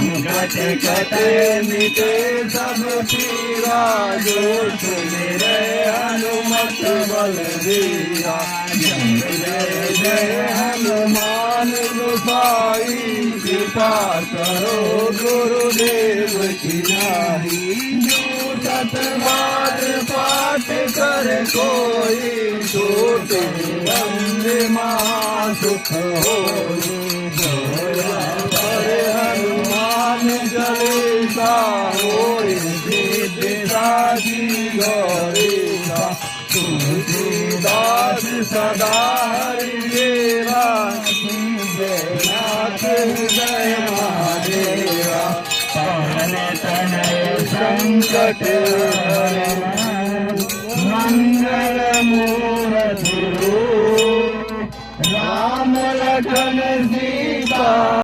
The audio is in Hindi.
संकट कटे मिटे सब पीरा, जो सुमिरे हनुमत बलबीरा। जय जय हनुमान गोसाई, कृपा करो गुरुदेव की नाई। जो सतबार पाठ कर कोई, छूटे बंदे महासुख होई। हनुमान चालीसा होई, सिद्धि साधी गौरीसा। तुलसीदास सदा हरिदेवा, नाथ हृदय महादेवा। पवन तनय संकट मंगल मूर्ति, राम लखन सीता।